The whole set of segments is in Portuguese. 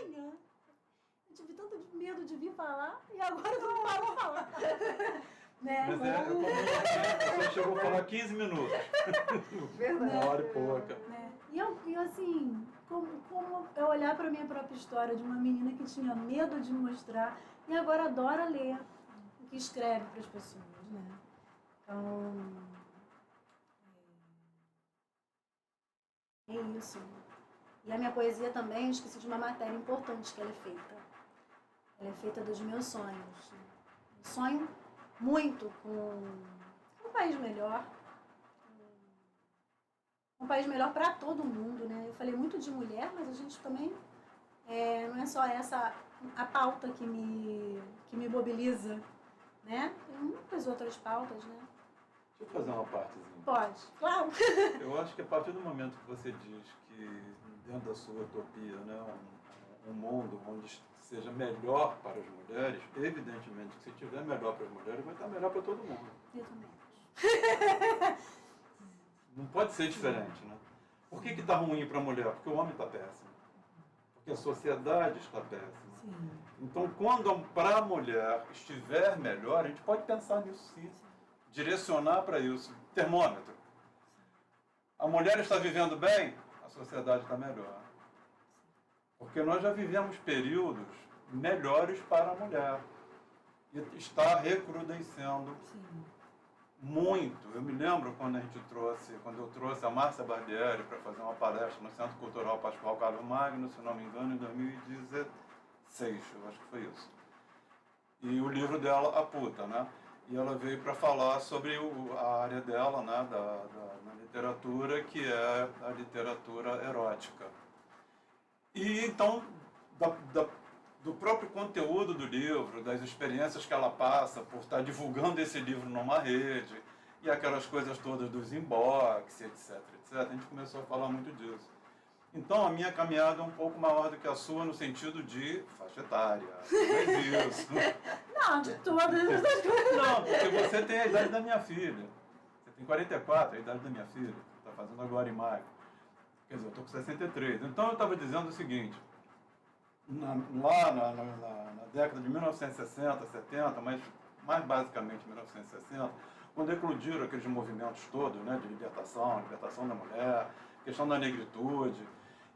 tinha. Eu tive tanto medo de vir falar e agora eu não paro de falar. Né? Mas como você chegou a falar 15 minutos. Verdade. Uma hora e pouca. Né? E eu assim, como eu olhar para a minha própria história de uma menina que tinha medo de mostrar e agora adora ler o que escreve para as pessoas, né? Então, é isso. E a minha poesia também, eu esqueci de uma matéria importante que ela é feita. Ela é feita dos meus sonhos. Eu sonho muito com um país melhor. Um país melhor para todo mundo, né? Eu falei muito de mulher, mas a gente também não é só essa a pauta que me mobiliza, né? Tem muitas outras pautas, né? Deixa eu fazer uma partezinha. Pode, claro. Eu acho que a partir do momento que você diz que dentro da sua utopia, né, um mundo onde seja melhor para as mulheres, evidentemente que se tiver melhor para as mulheres, vai estar melhor para todo mundo. Eu também. Não pode ser diferente, né? Por que está ruim para a mulher? Porque o homem está péssimo. Porque a sociedade está péssima. Sim. Então, quando para a mulher estiver melhor, a gente pode pensar nisso sim. Direcionar para isso. Termômetro. A mulher está vivendo bem, a sociedade está melhor. Porque nós já vivemos períodos melhores para a mulher. E está recrudescendo muito. Eu me lembro quando eu trouxe a Márcia Barbieri para fazer uma palestra no Centro Cultural Pascoal Carlos Magno, se não me engano, em 2016, eu acho que foi isso. E o livro dela, A Puta, né? E ela veio para falar sobre a área dela, né, na literatura, que é a literatura erótica. E então, do próprio conteúdo do livro, das experiências que ela passa por estar divulgando esse livro numa rede, e aquelas coisas todas dos inbox, etc, etc, a gente começou a falar muito disso. Então, a minha caminhada é um pouco maior do que a sua, no sentido de faixa etária. Não é isso. Não, de todas essas coisas. Não, porque você tem a idade da minha filha. Você tem 44, a idade da minha filha. Está fazendo agora em maio. Quer dizer, eu estou com 63. Então, eu estava dizendo o seguinte. Na década de 1960, 70, mas mais basicamente 1960, quando eclodiram aqueles movimentos todos, né, de libertação da mulher, questão da negritude,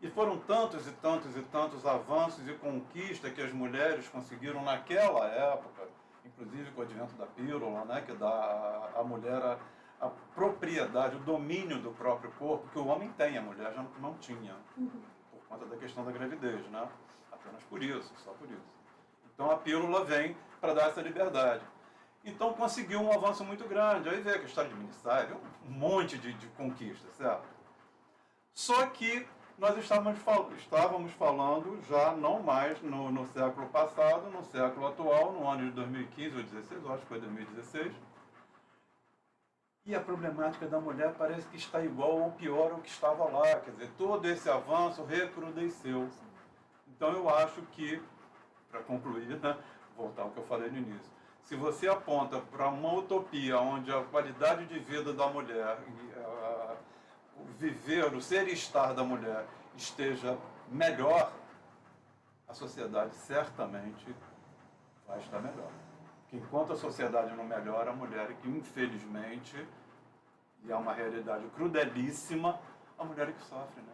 e foram tantos e tantos e tantos avanços e conquistas que as mulheres conseguiram naquela época, inclusive com o advento da pílula, né, que dá à mulher a propriedade, o domínio do próprio corpo, que o homem tem, a mulher já não tinha, por conta da questão da gravidez, né? Apenas por isso, só por isso. Então a pílula vem para dar essa liberdade. Então conseguiu um avanço muito grande. Aí veio a questão administrativa, um monte de conquistas, certo? Só que nós estávamos falando já não mais no século passado, no século atual, no ano de 2015 ou 2016, eu acho que foi 2016. E a problemática da mulher parece que está igual ou pior ao que estava lá. Quer dizer, todo esse avanço recrudesceu. Então eu acho que, para concluir, né, voltar ao que eu falei no início, se você aponta para uma utopia onde a qualidade de vida da mulher, o viver, o ser e estar da mulher esteja melhor, a sociedade certamente vai estar melhor. Porque enquanto a sociedade não melhora, a mulher, que infelizmente, e é uma realidade crudelíssima, a mulher é que sofre, né?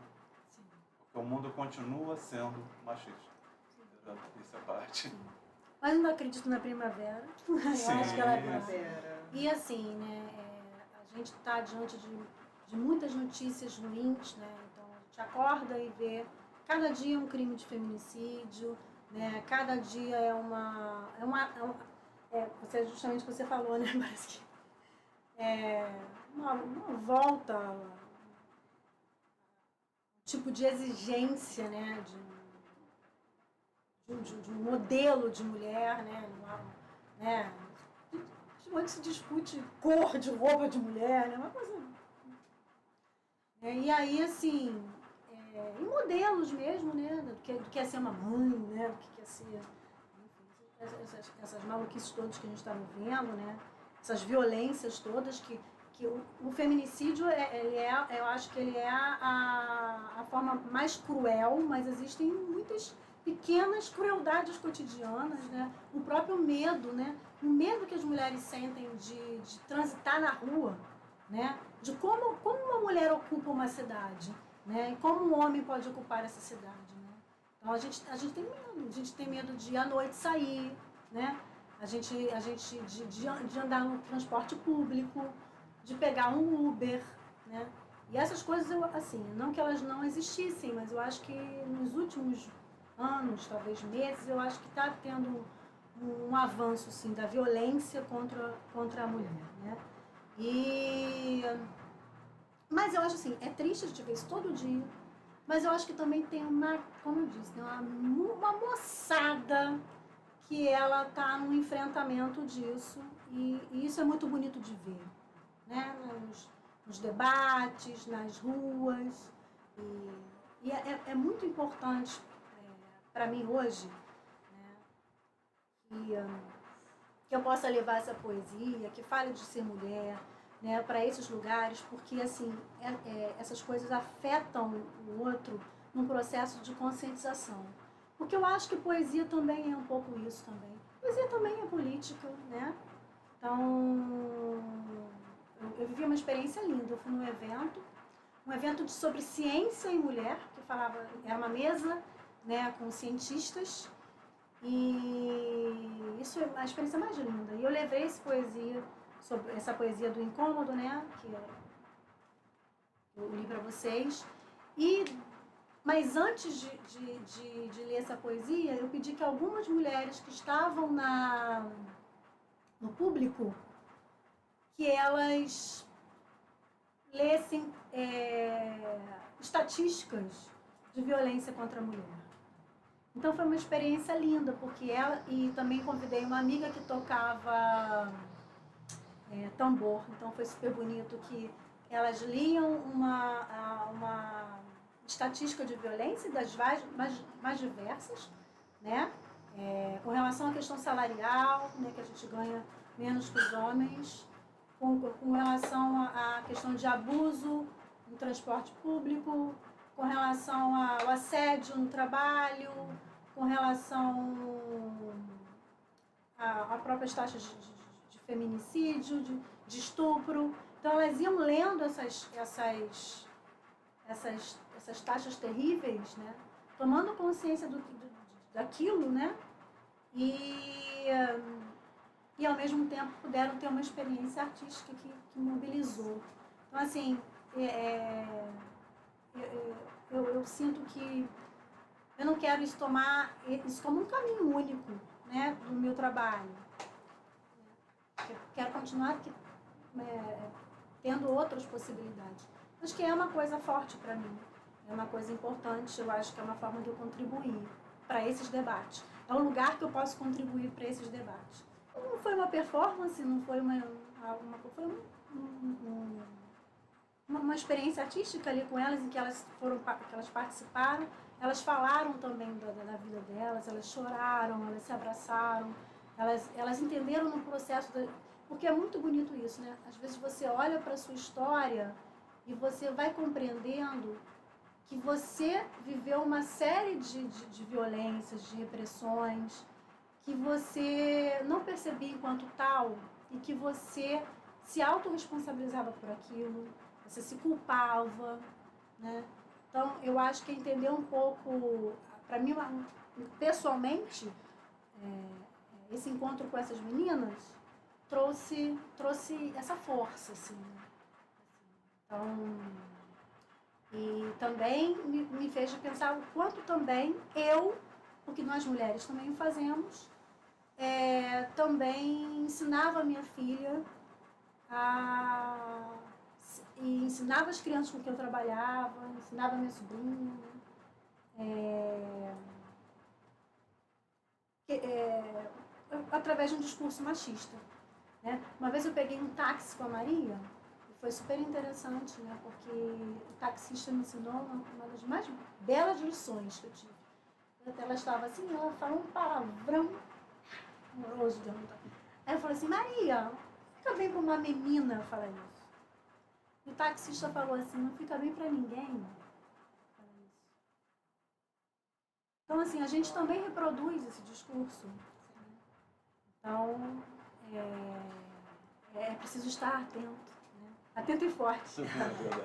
Sim. Porque o mundo continua sendo machista. Essa parte. Sim. Mas eu não acredito na primavera. Eu acho que ela Primavera. E assim, né, a gente está diante de muitas notícias ruins, né? Então a gente acorda e vê cada dia um crime de feminicídio, né? Cada dia você, justamente o que você falou, né? Parece que uma volta, um tipo de exigência, né? De um modelo de mulher, né? Onde se discute cor de roupa de mulher, né? Uma coisa. E aí, assim, em modelos mesmo, né? Do que é ser uma mãe, né? Do que é ser. Enfim, essas maluquices todas que a gente está vivendo, né? Essas violências todas que o feminicídio, eu acho que ele é a forma mais cruel, mas existem muitas pequenas crueldades cotidianas, né? O próprio medo, né? O medo que as mulheres sentem de transitar na rua, né? De como uma mulher ocupa uma cidade, né? E como um homem pode ocupar essa cidade, né? Então a gente tem medo de à noite sair, né? De andar no transporte público, de pegar um Uber, né? E essas coisas, assim, não que elas não existissem, mas eu acho que nos últimos anos, talvez meses, eu acho que está tendo um avanço, assim, da violência contra a mulher, né? Mas eu acho assim, é triste a gente ver isso todo dia, mas eu acho que também tem como eu disse, uma moçada que ela está num enfrentamento disso, e isso é muito bonito de ver, né? Nos debates, nas ruas, e é muito importante para mim hoje, né, que eu possa levar essa poesia, que fale de ser mulher, né, para esses lugares, porque assim, essas coisas afetam o outro num processo de conscientização. Porque eu acho que poesia também é um pouco isso também. Poesia também é política, né? Então, eu vivi uma experiência linda. Eu fui num evento, sobre ciência e mulher, que falava, era uma mesa, né, com cientistas, e isso é a experiência mais linda. E eu levei essa poesia do incômodo, né, que eu li para vocês. Mas antes de ler essa poesia, eu pedi que algumas mulheres que estavam no público, que elas lessem estatísticas de violência contra a mulher. Então foi uma experiência linda, porque e também convidei uma amiga que tocava tambor, então foi super bonito que elas liam uma estatística de violência das mais diversas, né? Com relação à questão salarial, né, que a gente ganha menos que os homens, com relação à questão de abuso no transporte público, com relação ao assédio no trabalho, com relação a próprias taxas de feminicídio, de estupro. Então elas iam lendo essas taxas terríveis, né? Tomando consciência daquilo, né? E ao mesmo tempo puderam ter uma experiência artística que mobilizou. Então, assim, eu sinto que eu não quero tomar isso como um caminho único, né, do meu trabalho. Eu quero continuar tendo outras possibilidades. Acho que é uma coisa forte para mim, é uma coisa importante, eu acho que é uma forma de eu contribuir para esses debates. É um lugar que eu posso contribuir para esses debates. Não foi uma performance, não foi foi uma experiência artística ali com elas, em que elas participaram. Elas falaram também da vida delas, elas choraram, elas se abraçaram, elas entenderam no processo, porque é muito bonito isso, né? Às vezes você olha para a sua história e você vai compreendendo que você viveu uma série de violências, de repressões, que você não percebia enquanto tal e que você se autorresponsabilizava por aquilo, você se culpava, né? Então, eu acho que entender um pouco, para mim, pessoalmente, esse encontro com essas meninas trouxe essa força, assim. Então, e também me fez pensar o quanto também porque nós mulheres também fazemos, também ensinava a minha filha e ensinava as crianças com quem eu trabalhava, ensinava a minha sobrinha, através de um discurso machista, né? Uma vez eu peguei um táxi com a Maria, e foi super interessante, né? Porque o taxista me ensinou uma das mais belas lições que eu tive. Até ela estava assim, ela falou um palavrão amoroso de amor. Aí eu falei assim, Maria, fica bem para uma menina falar isso. E o taxista falou assim, não fica bem para ninguém falar isso. Então, assim, a gente também reproduz esse discurso. Então, é preciso estar atento, né? Atento e forte.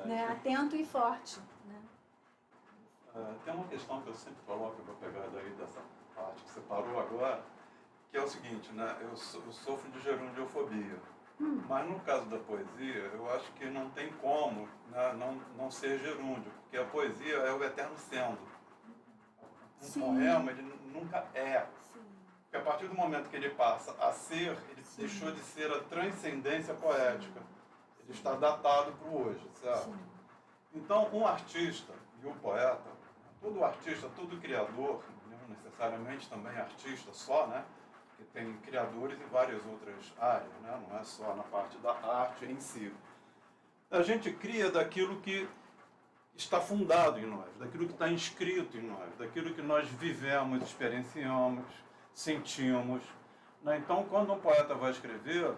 Né? Atento e forte. Né? Tem uma questão que eu sempre coloco, eu vou pegar daí dessa parte que você parou agora, que é o seguinte, né? Eu sofro de gerundiofobia. Mas no caso da poesia, eu acho que não tem como, né, não ser gerúndio, porque a poesia é o eterno sendo. Um poema, ele nunca é. Sim. Porque a partir do momento que ele passa a ser, ele deixou de ser a transcendência poética. Ele está datado para o hoje, certo? Sim. Então, um artista e um poeta, todo artista, todo criador, não necessariamente também artista só, né? Porque tem criadores em várias outras áreas, né? Não é só na parte da arte em si. A gente cria daquilo que está fundado em nós, daquilo que está inscrito em nós, daquilo que nós vivemos, experienciamos, sentimos. Né? Então, quando um poeta vai escrever,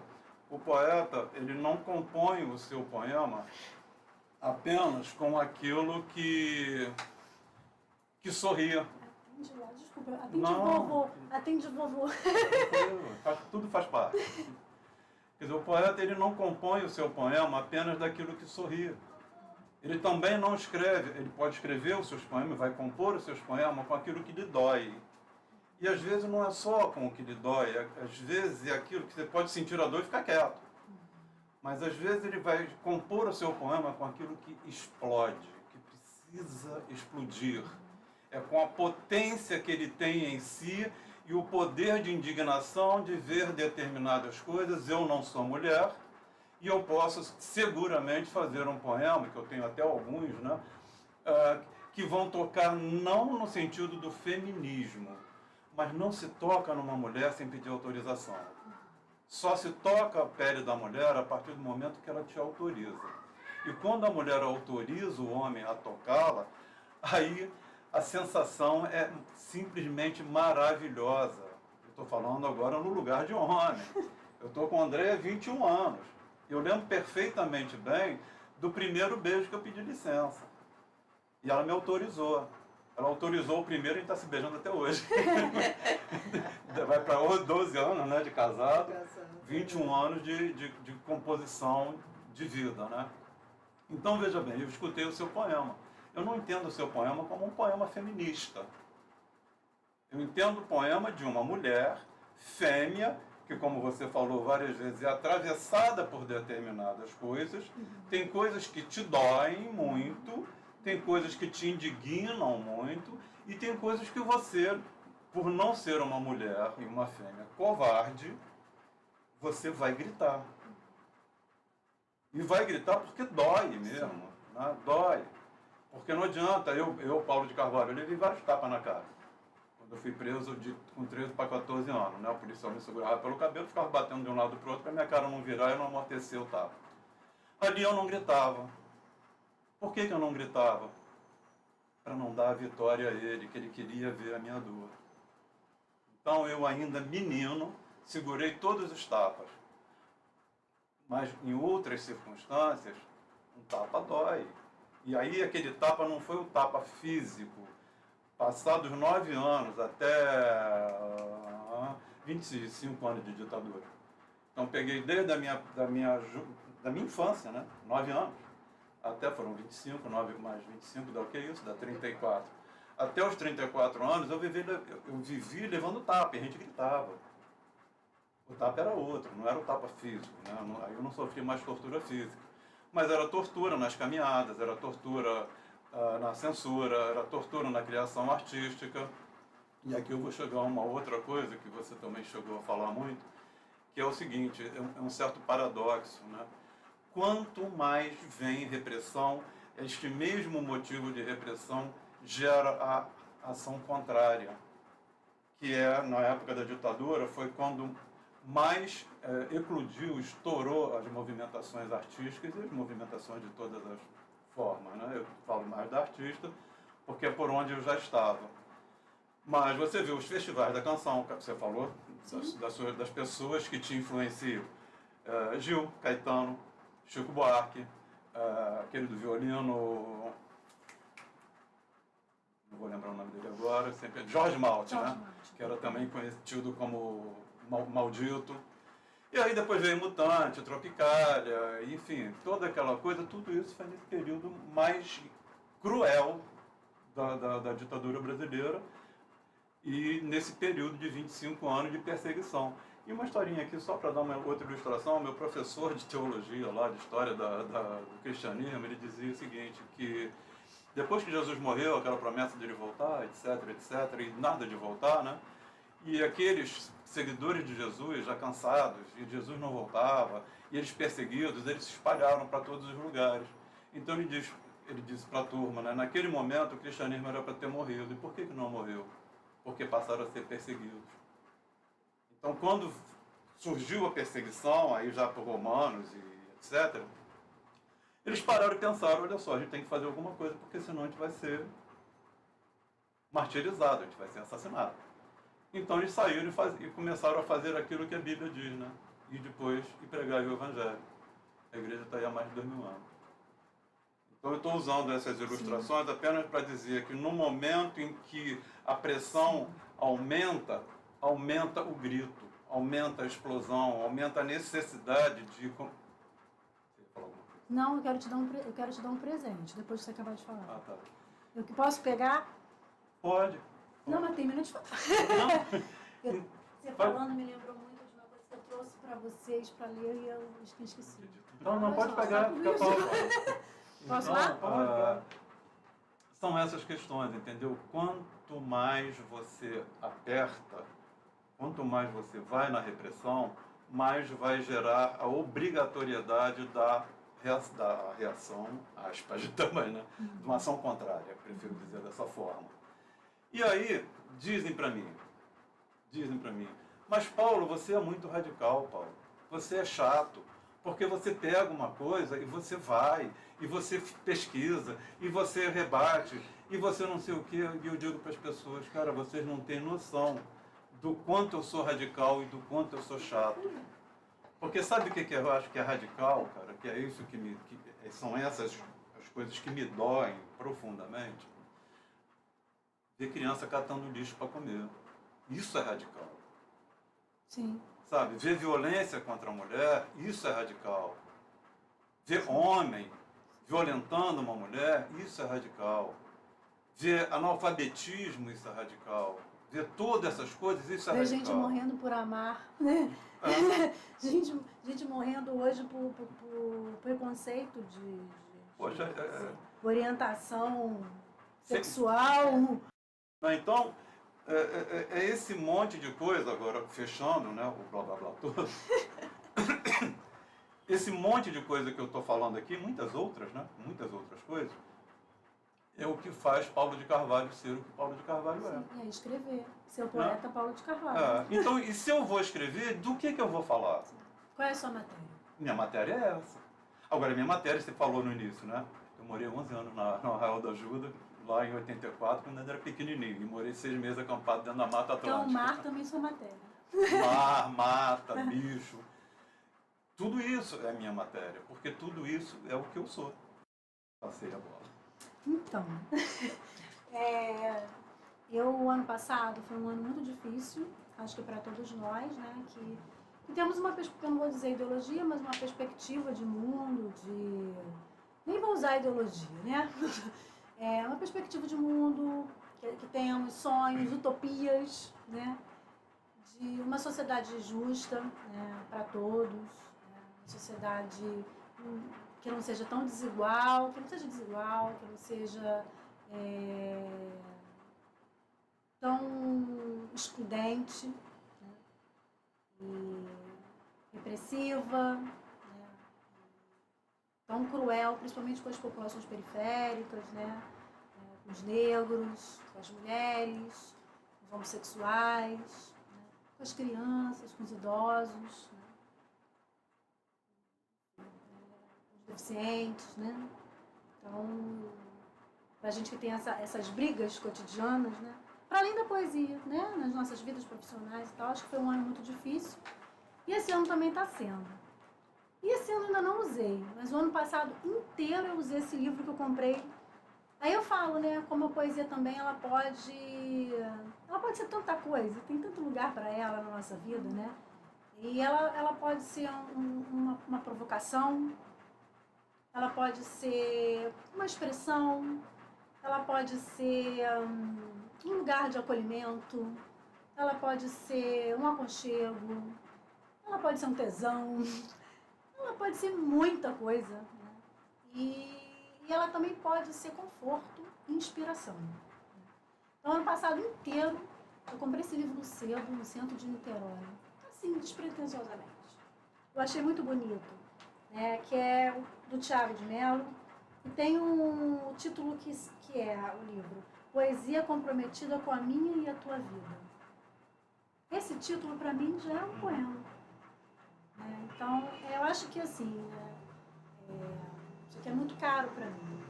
o poeta ele não compõe o seu poema apenas com aquilo que sorria. Atende lá, desculpa. Atende Não. vovô. Atende vovô. Tudo faz parte. Quer dizer, o poeta ele não compõe o seu poema apenas daquilo que sorria. Ele também não escreve, ele pode escrever os seus poemas, vai compor os seus poemas com aquilo que lhe dói. E às vezes não é só com o que lhe dói, às vezes é aquilo que você pode sentir a dor e ficar quieto. Mas às vezes ele vai compor o seu poema com aquilo que explode, que precisa explodir. É com a potência que ele tem em si e o poder de indignação de ver determinadas coisas. Eu não sou mulher e eu posso seguramente fazer um poema, que eu tenho até alguns, né, que vão tocar não no sentido do feminismo, mas não se toca numa mulher sem pedir autorização. Só se toca a pele da mulher a partir do momento que ela te autoriza. E quando a mulher autoriza o homem a tocá-la, aí a sensação é simplesmente maravilhosa. Eu estou falando agora no lugar de homem. Eu estou com a Andréia há 21 anos. Eu lembro perfeitamente bem do primeiro beijo que eu pedi licença. E ela me autorizou. Ela autorizou o primeiro e a gente está se beijando até hoje. Vai para 12 anos, né, de casado, 21 anos de composição de vida, né? Então, veja bem, eu escutei o seu poema. Eu não entendo o seu poema como um poema feminista. Eu entendo o poema de uma mulher fêmea, que, como você falou várias vezes, é atravessada por determinadas coisas. Tem coisas que te doem muito, tem coisas que te indignam muito, e tem coisas que você, por não ser uma mulher e uma fêmea covarde, você vai gritar. E vai gritar porque dói mesmo, né? Dói. Porque não adianta, eu Paulo de Carvalho, eu levei vários tapas na cara. Quando eu fui preso com 13 para 14 anos, né? O policial me segurava pelo cabelo, ficava batendo de um lado para o outro, para minha cara não virar e não amortecer o tapa. Ali eu não gritava. Por que eu não gritava? Para não dar a vitória a ele, que ele queria ver a minha dor. Então eu ainda menino, segurei todos os tapas. Mas em outras circunstâncias, um tapa dói. E aí aquele tapa não foi o tapa físico. Passados 9 anos, até 25 anos de ditadura. Então peguei desde da minha infância, né? 9 anos. Até foram 25, 9 mais 25, dá o que isso? Dá 34. Até os 34 anos eu vivi levando tapa, e a gente gritava. O tapa era outro, não era o tapa físico, né? Aí eu não sofri mais tortura física. Mas era tortura nas caminhadas, era tortura na censura, era tortura na criação artística. E aqui eu vou chegar a uma outra coisa que você também chegou a falar muito, que é o seguinte, é um certo paradoxo, né? Quanto mais vem repressão, este mesmo motivo de repressão gera a ação contrária, que é, na época da ditadura, foi quando mais eclodiu, estourou as movimentações artísticas e as movimentações de todas as formas, né? Eu falo mais da artista, porque é por onde eu já estava. Mas você viu os festivais da canção, você falou das pessoas que te influenciam. Gil, Caetano, Chico Buarque, aquele do violino, não vou lembrar o nome dele agora, sempre George Maltin, George né? Martin. Que era também conhecido como Maldito. E aí depois veio Mutante, Tropicália, enfim, toda aquela coisa, tudo isso foi nesse período mais cruel da ditadura brasileira e nesse período de 25 anos de perseguição. E uma historinha aqui, só para dar uma outra ilustração, meu professor de teologia lá, de história do cristianismo, ele dizia o seguinte, que depois que Jesus morreu, aquela promessa de ele voltar, etc, etc, e nada de voltar, né? E aqueles seguidores de Jesus, já cansados, e Jesus não voltava, e eles perseguidos, eles se espalharam para todos os lugares. Então ele disse para a turma, né, naquele momento o cristianismo era para ter morrido. E por que não morreu? Porque passaram a ser perseguidos. Então quando surgiu a perseguição, aí já por romanos e etc., eles pararam e pensaram, olha só, a gente tem que fazer alguma coisa, porque senão a gente vai ser martirizado, a gente vai ser assassinado. Então eles saíram e começaram a fazer aquilo que a Bíblia diz, né? E depois pregar o Evangelho. A igreja está aí há mais de 2000 anos. Então eu estou usando essas ilustrações apenas para dizer que no momento em que a pressão aumenta, aumenta o grito, aumenta a explosão, aumenta a necessidade de... Você ia falar alguma coisa? Não, eu quero te dar um presente, depois que você acabar de falar. Ah, tá. Eu que posso pegar? Pode. Não, mas termina de falar. Não? Você falando me lembrou muito de uma coisa que eu trouxe para vocês para ler e eu esqueci. Então não pode Pois pegar, não, fica tá pau. Posso Então, lá? são essas questões, entendeu? Quanto mais você aperta, quanto mais você vai na repressão, mais vai gerar a obrigatoriedade da reação, aspas, também, né? De uma ação contrária, prefiro dizer dessa forma. E aí, dizem para mim, mas Paulo, você é muito radical, Paulo. Você é chato, porque você pega uma coisa e você vai, e você pesquisa, e você rebate, e você não sei o quê. E eu digo para as pessoas, cara, vocês não têm noção do quanto eu sou radical e do quanto eu sou chato. Porque sabe o que eu acho que é radical, cara? Que é isso são essas as coisas que me doem profundamente. Ver criança catando lixo para comer. Isso é radical. Sim. Sabe? Ver violência contra a mulher, isso é radical. Ver homem violentando uma mulher, isso é radical. Ver analfabetismo, isso é radical. Ver todas essas coisas, isso é Ver radical. gente morrendo por amar, né? gente morrendo hoje por preconceito de Poxa, orientação sexual. Então, é esse monte de coisa, agora fechando, né, o blá blá blá todo, esse monte de coisa que eu estou falando aqui, muitas outras, né, muitas outras coisas, é o que faz Paulo de Carvalho ser o que Paulo de Carvalho é. Sim, é escrever. Seu poeta Paulo de Carvalho. Então, e se eu vou escrever, do que eu vou falar? Qual é a sua matéria? Minha matéria é essa. Agora, minha matéria, você falou no início, né? Eu morei 11 anos no Arraial da Ajuda, lá em 84, quando eu era pequenininho. E morei 6 meses acampado dentro da Mata Atlântica. Então, mar também é sua matéria. Mar, mata, bicho. Tudo isso é minha matéria, porque tudo isso é o que eu sou. Passei a bola. Então, o ano passado foi um ano muito difícil, acho que para todos nós, né? Que temos uma, eu não vou dizer ideologia, mas uma perspectiva de mundo, nem vou usar ideologia, né? Uma perspectiva de mundo, que tenhamos sonhos, utopias, né? De uma sociedade justa, né? Para todos, né? Uma sociedade que não seja tão desigual, que não seja tão excludente, né? E repressiva, né? Tão cruel, principalmente com as populações periféricas, né? Com os negros, com as mulheres, com os homossexuais, né? Com as crianças, com os idosos, né? Deficientes, né? Então, pra gente que tem essas brigas cotidianas, né? Para além da poesia, né? Nas nossas vidas profissionais e tal, acho que foi um ano muito difícil. E esse ano também está sendo. E esse ano eu ainda não usei, mas o ano passado inteiro eu usei esse livro que eu comprei Aí eu falo, né, como a poesia também, ela pode ser tanta coisa, tem tanto lugar para ela na nossa vida, né? E ela pode ser uma provocação, ela pode ser uma expressão, ela pode ser um lugar de acolhimento, ela pode ser um aconchego, ela pode ser um tesão, ela pode ser muita coisa, né? E ela também pode ser conforto e inspiração. Então, ano passado inteiro, eu comprei esse livro no sebo, no centro de Niterói, assim, despretensiosamente. Eu achei muito bonito, né? Que é do Tiago de Mello, e tem um título que é o livro Poesia Comprometida com a Minha e a Tua Vida. Esse título, para mim, já é um poema. Então, eu acho que, assim, isso aqui é muito caro para mim.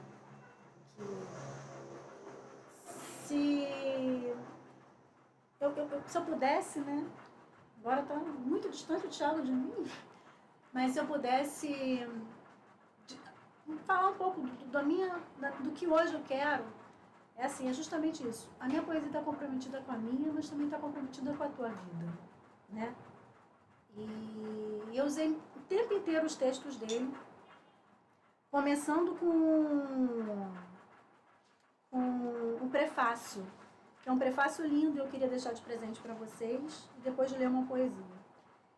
Se eu pudesse, né? Agora está muito distante o Thiago de mim, mas se eu pudesse falar um pouco do que hoje eu quero, é justamente isso. A minha poesia está comprometida com a minha, mas também está comprometida com a tua vida, né? E eu usei o tempo inteiro os textos dele, começando com um prefácio, que é um prefácio lindo e eu queria deixar de presente para vocês, e depois de ler uma poesia.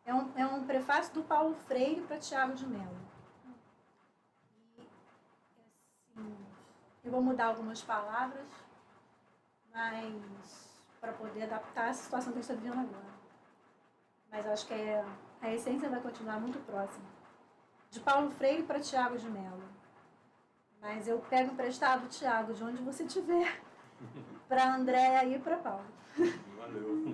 É um prefácio do Paulo Freire para Tiago de Mello. E, assim, eu vou mudar algumas palavras, mas para poder adaptar a situação que a gente está vivendo agora. Mas acho que a essência vai continuar muito próxima. De Paulo Freire para Tiago de Mello. Mas eu pego emprestado, Tiago, de onde você estiver, para Andréia e para Paulo. Valeu.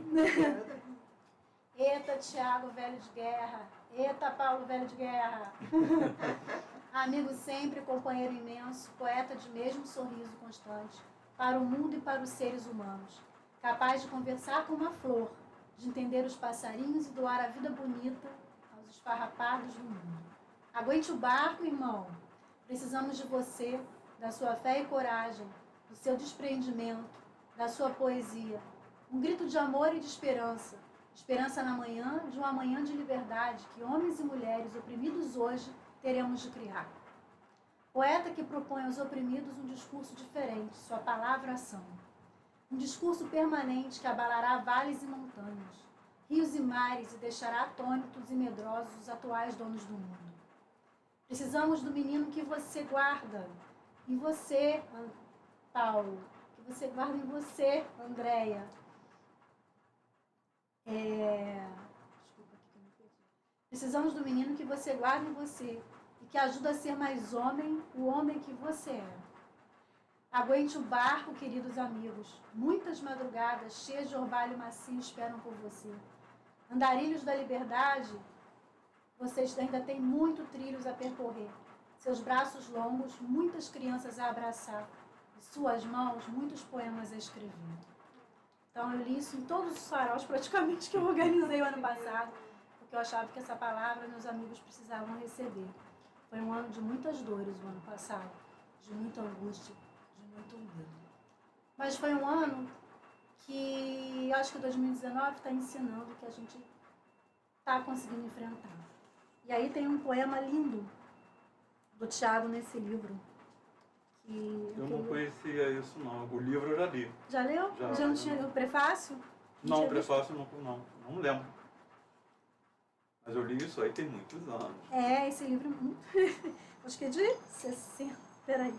Eita, Tiago, velho de guerra. Eita, Paulo, velho de guerra. Amigo sempre, companheiro imenso, poeta de mesmo sorriso constante, para o mundo e para os seres humanos, capaz de conversar com uma flor, de entender os passarinhos e doar a vida bonita aos esfarrapados do mundo. Aguente o barco, irmão. Precisamos de você, da sua fé e coragem, do seu despreendimento, da sua poesia. Um grito de amor e de esperança. Esperança na manhã, de uma manhã de liberdade que homens e mulheres oprimidos hoje teremos de criar. Poeta que propõe aos oprimidos um discurso diferente, sua palavra ação. Um discurso permanente que abalará vales e montanhas, rios e mares e deixará atônitos e medrosos os atuais donos do mundo. Precisamos do menino que você guarda em você, Paulo, que você guarda em você, Andréia. Desculpa aqui que eu me perdi. Precisamos do menino que você guarda em você e que ajuda a ser mais homem, o homem que você é. Aguente o barco, queridos amigos. Muitas madrugadas cheias de orvalho macio esperam por você. Andarilhos da liberdade, vocês ainda têm muito trilhos a percorrer. Seus braços longos, muitas crianças a abraçar. E suas mãos, muitos poemas a escrever. Então eu li isso em todos os saraus praticamente que eu organizei o ano passado, porque eu achava que essa palavra meus amigos precisavam receber. Foi um ano de muitas dores o ano passado, de muita angústia, de muito medo. Mas foi um ano que acho que 2019 está ensinando que a gente está conseguindo enfrentar. E aí tem um poema lindo do Tiago nesse livro. Eu não conhecia isso não. O livro eu já li. Já leu? Já não tinha o prefácio? Não, o prefácio não lembro. Mas eu li isso aí tem muitos anos. Esse livro é muito... acho que é de 60. Peraí,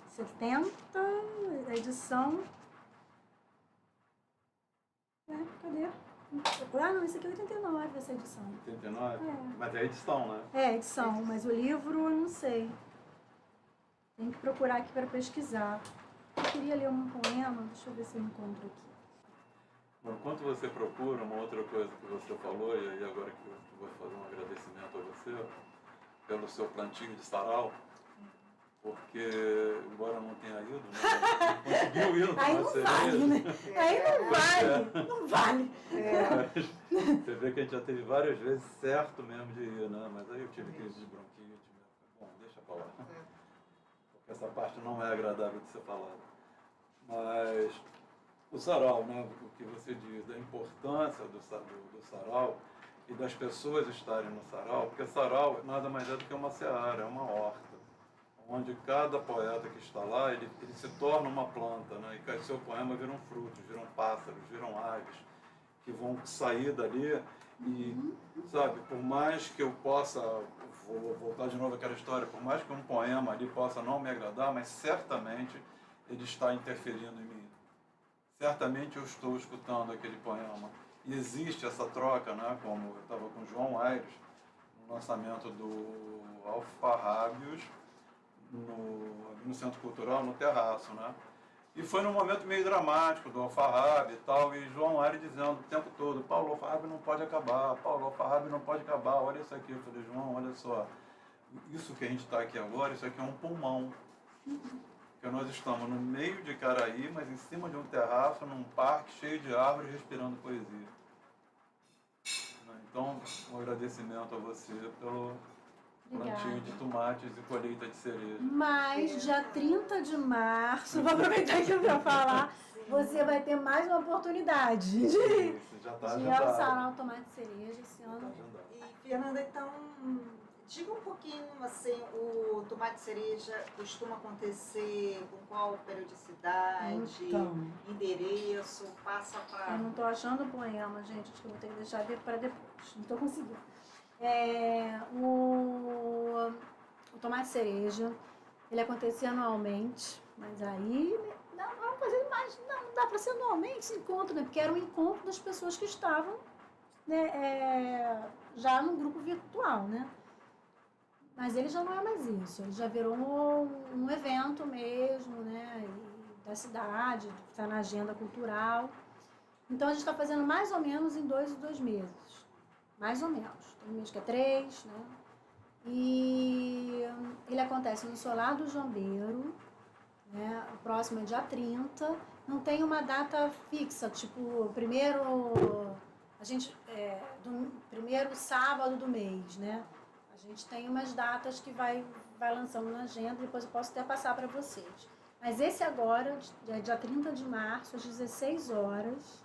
70, a edição... cadê? Não, esse aqui é 89, essa edição. 89? Mas é a edição, né? É a edição, mas o livro eu não sei. Tem que procurar aqui para pesquisar. Eu queria ler um poema, deixa eu ver se eu encontro aqui. Bom, enquanto você procura, uma outra coisa que você falou, e aí agora que eu vou fazer um agradecimento a você, pelo seu plantio de sarau, porque, embora não tenha ido, né, conseguiu ir no Aí não vale, né? Aí não vale. Você vê que a gente já teve várias vezes certo mesmo de ir, né? Mas aí eu tive crise de bronquite. Bom, deixa pra lá. essa parte não é agradável de ser falada. Mas o sarau, né, o que você diz, da importância do sarau e das pessoas estarem no sarau, porque sarau nada mais é do que uma seara, é uma horta, onde cada poeta que está lá, ele se torna uma planta, né, e seu poema viram frutos, viram pássaros, viram aves, que vão sair dali e, sabe, por mais que eu possa, vou voltar de novo àquela história, por mais que um poema ali possa não me agradar, mas certamente ele está interferindo em mim. Certamente eu estou escutando aquele poema. E existe essa troca, né, como eu estava com o João Aires, no lançamento do Alfarrábios, no Centro Cultural, no Terraço, né? E foi num momento meio dramático do Alfarrábio e tal, e João Aires dizendo o tempo todo, Paulo Alfarrábio não pode acabar, Paulo Alfarrábio não pode acabar, olha isso aqui. Eu falei, João, olha só, isso que a gente está aqui agora, isso aqui é um pulmão. Porque nós estamos no meio de Caraí, mas em cima de um terraço, num parque cheio de árvores, respirando poesia. Então, um agradecimento a você pelo plantio de tomates e colheita de cereja. Mas, dia 30 de março, vou aproveitar aqui para falar, você vai ter mais uma oportunidade de já tá sarau tomate de cereja esse ano. E, Fernanda, então, diga um pouquinho, assim, o tomate de cereja costuma acontecer com qual periodicidade, endereço, passa para... Eu não estou achando o poema, gente, acho que eu vou ter que deixar para depois, não estou conseguindo. O tomate cereja, ele acontecia anualmente, mas aí não é uma coisa mais, não dá para ser anualmente esse encontro, né? Porque era um encontro das pessoas que estavam, né, já no grupo virtual, né? Mas ele já não é mais isso, ele já virou um evento mesmo, né? Da cidade, que está na agenda cultural. Então a gente está fazendo mais ou menos em 2 meses. Mais ou menos. Tem um mês que é 3, né? E ele acontece no Solar do Jambeiro, né? O próximo é dia 30. Não tem uma data fixa, tipo, primeiro sábado do mês, né? A gente tem umas datas que vai lançando na agenda, depois eu posso até passar para vocês. Mas esse agora, é dia 30 de março, às 16 horas,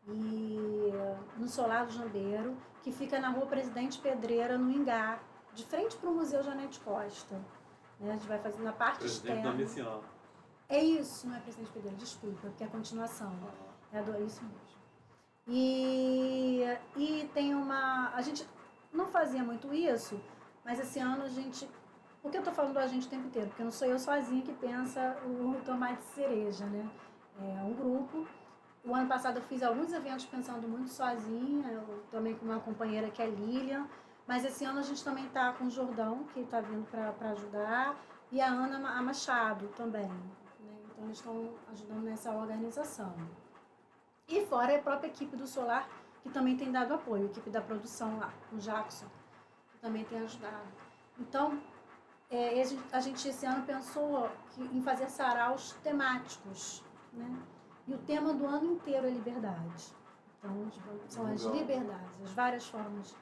e no Solar do Jambeiro, que fica na Rua Presidente Pedreira, no Ingá, de frente para o Museu Janete Costa. Né? A gente vai fazer na parte externa. Domiciano. É isso, não é Presidente Pedreira, desculpa, porque é a continuação. É isso mesmo. E tem uma... A gente não fazia muito isso, mas esse ano a gente... Por que eu estou falando a gente o tempo inteiro? Porque não sou eu sozinha que pensa o tomate de cereja, né? É um grupo. O ano passado eu fiz alguns eventos pensando muito sozinha, eu também com uma companheira que é Lilian, mas esse ano a gente também está com o Jordão, que está vindo para ajudar, e a Ana Machado também. Né? Então eles estão ajudando nessa organização. E fora a própria equipe do Solar, que também tem dado apoio, a equipe da produção lá, o Jackson, que também tem ajudado. Então, a gente esse ano pensou em fazer saraus temáticos, né? E o tema do ano inteiro é liberdade. Então, são as liberdades, as várias formas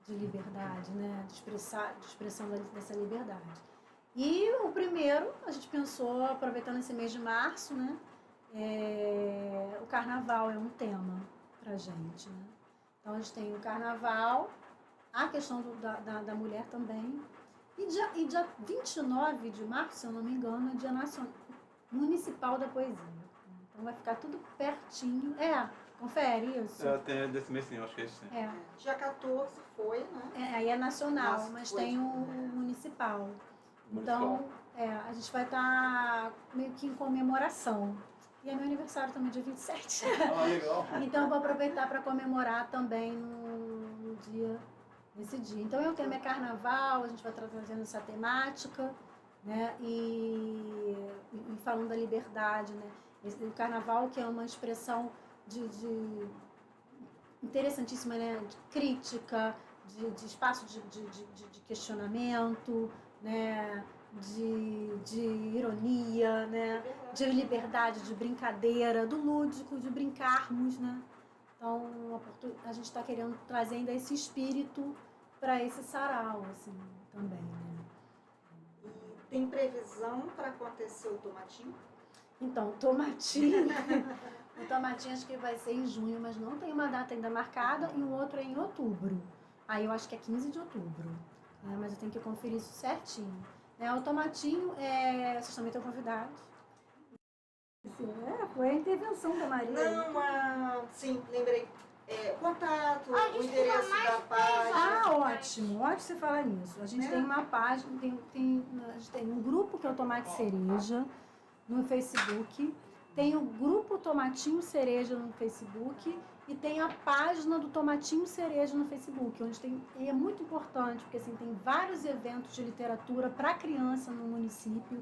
de liberdade, né? De expressão dessa liberdade. E o primeiro, a gente pensou, aproveitando esse mês de março, né? O carnaval é um tema pra gente, né? Então, a gente tem o carnaval, a questão da mulher também. E dia 29 de março, se eu não me engano, é Dia Municipal da Poesia. Então vai ficar tudo pertinho. Confere isso. Tem desse mês sim, acho que é isso sim. Dia 14 foi, né? Aí é nacional, Nossa, mas tem o municipal. Então, a gente vai estar meio que em comemoração. E é meu aniversário também, dia 27. Legal. Então eu vou aproveitar para comemorar também nesse dia. Então o tema é carnaval, a gente vai estar trazendo essa temática, né? E falando da liberdade, né? O carnaval, que é uma expressão de interessantíssima, né? De crítica, de espaço de questionamento, né? De ironia, né? De liberdade, de brincadeira, do lúdico, de brincarmos, né? Então, a gente está querendo trazer ainda esse espírito para esse sarau, assim, também, né? Tem previsão para acontecer o tomatinho? Então, o tomatinho acho que vai ser em junho, mas não tem uma data ainda marcada, e o outro é em outubro. Aí eu acho que é 15 de outubro, né? Mas eu tenho que conferir isso certinho. O tomatinho, vocês também estão convidados. Foi a intervenção da Maria. Não, sim, lembrei. Contato, o endereço da página. Ótimo você falar nisso. A gente tem uma página, a gente tem um grupo que é o Tomate Cereja no Facebook, tem o grupo Tomatinho Cereja no Facebook e tem a página do Tomatinho Cereja no Facebook, onde e é muito importante, porque assim, tem vários eventos de literatura para criança no município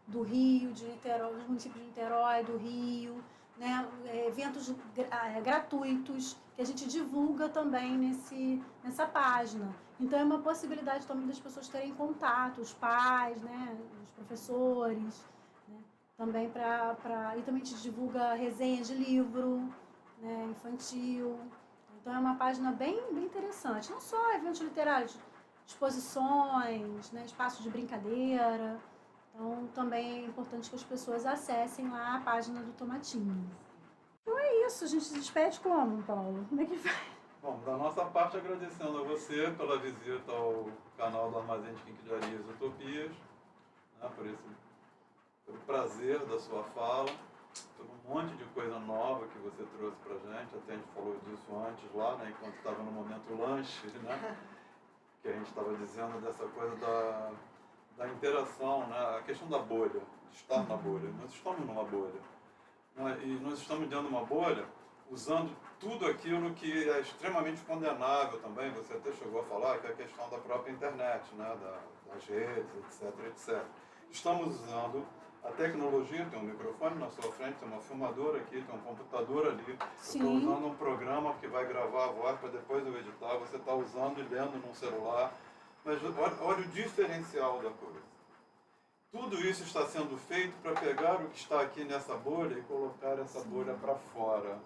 do Rio, de Niterói, dos municípios de Niterói, do Rio, né? Eventos gratuitos que a gente divulga também nessa página. Então é uma possibilidade também das pessoas terem contato, os pais, né? Os professores, né? Também e também a gente divulga resenhas de livro, né? Infantil. Então é uma página bem interessante. Não só eventos literários, exposições, né? Espaços de brincadeira. Então, também é importante que as pessoas acessem lá a página do Tomatinho. Então é isso, a gente se despede como, Paulo? Como é que vai? Bom, da nossa parte, agradecendo a você pela visita ao canal do Armazém de Quinquilharias e Utopias, né, pelo prazer da sua fala, por um monte de coisa nova que você trouxe pra gente, até a gente falou disso antes lá, né, enquanto estava no momento lanche, né, que a gente estava dizendo dessa coisa da interação, né? A questão da bolha, de estar na bolha. Nós estamos numa bolha. Né? E nós estamos dentro de uma bolha usando tudo aquilo que é extremamente condenável também. Você até chegou a falar que é a questão da própria internet, né? Das redes, etc. Estamos usando a tecnologia, tem um microfone na sua frente, tem uma filmadora aqui, tem um computador ali. Sim. Eu estou usando um programa que vai gravar a voz para depois eu editar. Você está usando e lendo num celular. Mas olha o diferencial da coisa. Tudo isso está sendo feito para pegar o que está aqui nessa bolha e colocar essa bolha para fora.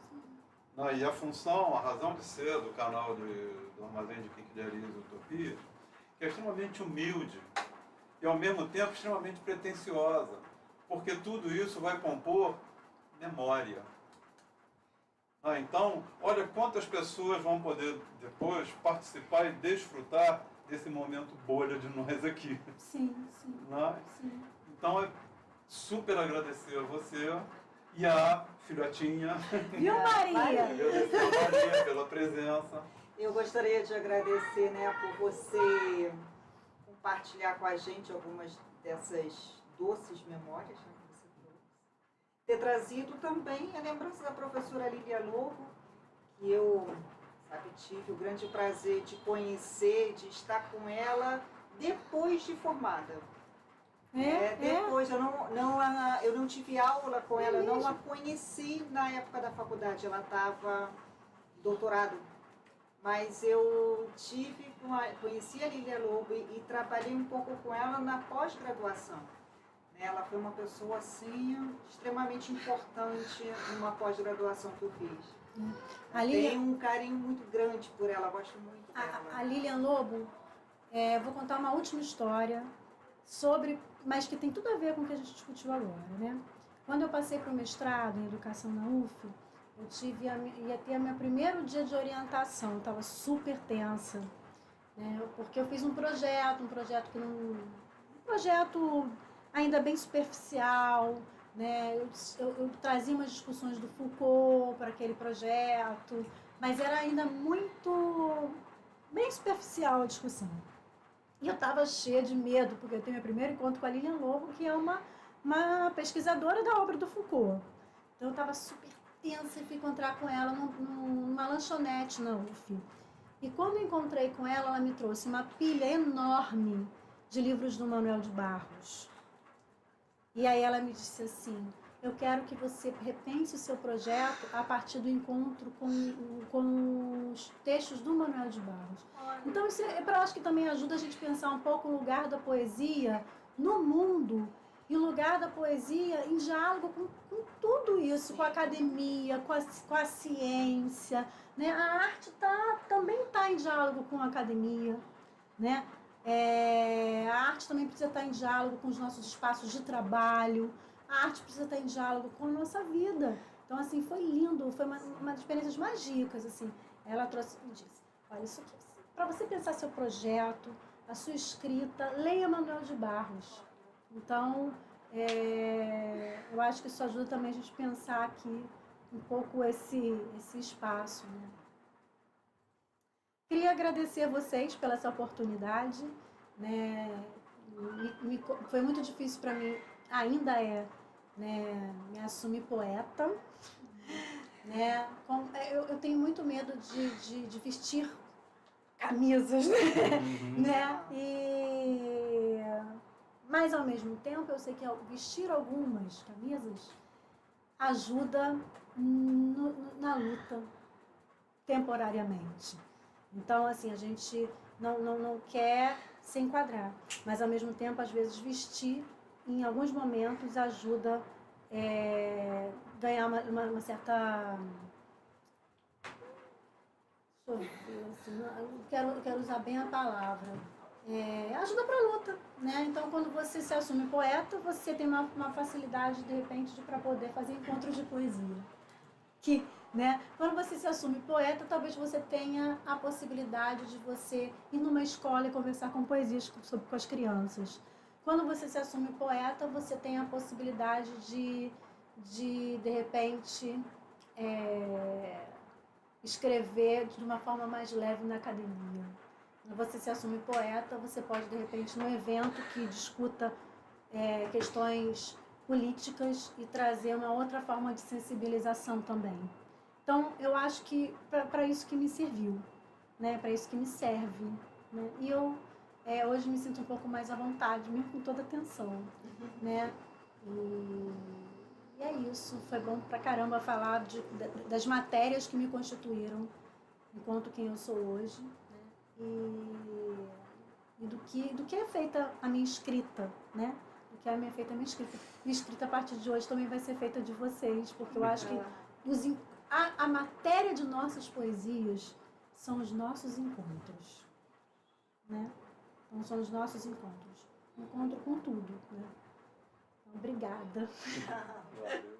E a função, a razão de ser do canal do Armazém de Quinquilharias e Utopias, que é extremamente humilde e ao mesmo tempo extremamente pretensiosa, porque tudo isso vai compor memória. Então, olha quantas pessoas vão poder depois participar e desfrutar desse momento bolha de nós aqui. Sim. Então, é super agradecer a você e a filhotinha. Viu, Maria? Agradecer a Maria pela presença. Eu gostaria de agradecer, né, por você compartilhar com a gente algumas dessas doces memórias, né, que você trouxe. Ter trazido também a lembrança da professora Lília Lobo, que eu tive o grande prazer de conhecer, de estar com ela depois de formada. Depois eu não tive aula com ela, não a conheci na época da faculdade, ela estava em doutorado. Mas eu conheci a Lília Lobo e trabalhei um pouco com ela na pós-graduação. Ela foi uma pessoa assim, extremamente importante numa pós-graduação que eu fiz. Tenho um carinho muito grande por ela, gosto muito dela. A Lilian Lobo, vou contar uma última história mas que tem tudo a ver com o que a gente discutiu agora, né? Quando eu passei para o mestrado em educação na UF, ia ter meu primeiro dia de orientação, eu estava super tensa, né? Porque eu fiz um projeto ainda bem superficial, né? Eu trazia umas discussões do Foucault para aquele projeto, mas era ainda bem superficial a discussão. E eu estava cheia de medo, porque eu tenho meu primeiro encontro com a Lilian Lobo, que é uma pesquisadora da obra do Foucault. Então eu estava super tensa e fui encontrar com ela numa lanchonete na UF. E quando eu encontrei com ela, ela me trouxe uma pilha enorme de livros do Manuel de Barros. E aí ela me disse assim: eu quero que você repense o seu projeto a partir do encontro com os textos do Manuel de Barros. Então isso eu acho que também ajuda a gente a pensar um pouco o lugar da poesia no mundo e o lugar da poesia em diálogo com tudo isso, com a academia, com a ciência, né? A arte também está em diálogo com a academia, né? A arte também precisa estar em diálogo com os nossos espaços de trabalho. A arte precisa estar em diálogo com a nossa vida. Então, assim, foi lindo. Foi uma das experiências mais ricas, assim. Ela trouxe e disse, olha, isso aqui, para você pensar seu projeto, a sua escrita, leia Manuel de Barros. Então, eu acho que isso ajuda também a gente pensar aqui um pouco esse espaço, né? Queria agradecer a vocês pela essa oportunidade, né? Foi muito difícil para mim, ainda é, né, me assumir poeta, né? Eu tenho muito medo de vestir camisas, né? Mas ao mesmo tempo eu sei que vestir algumas camisas ajuda na luta temporariamente. Então, assim, a gente não quer se enquadrar, mas ao mesmo tempo, às vezes, vestir em alguns momentos ajuda ganhar uma certa... Deixa eu ver, assim, quero usar bem a palavra. Ajuda para a luta, né? Então, quando você se assume poeta, você tem uma facilidade, de repente, para poder fazer encontros de poesia. Né? Quando você se assume poeta, talvez você tenha a possibilidade de você ir numa escola e conversar com poesias com as crianças. Quando você se assume poeta, você tem a possibilidade de repente, escrever de uma forma mais leve na academia. Quando você se assume poeta, você pode, de repente, num evento que discuta questões políticas e trazer uma outra forma de sensibilização também. Então, eu acho que para isso que me serviu, né? Para isso que me serve. Né? E eu hoje me sinto um pouco mais à vontade, mesmo com toda a atenção. Né? E é isso. Foi bom pra caramba falar das matérias que me constituíram enquanto quem eu sou hoje. Né? E do que é feita a minha escrita, né? Do que é feita a minha escrita. Minha escrita a partir de hoje também vai ser feita de vocês, porque eu acho que a matéria de nossas poesias são os nossos encontros, né? Então, são os nossos encontros. Encontro com tudo, né? Então, obrigada. Valeu.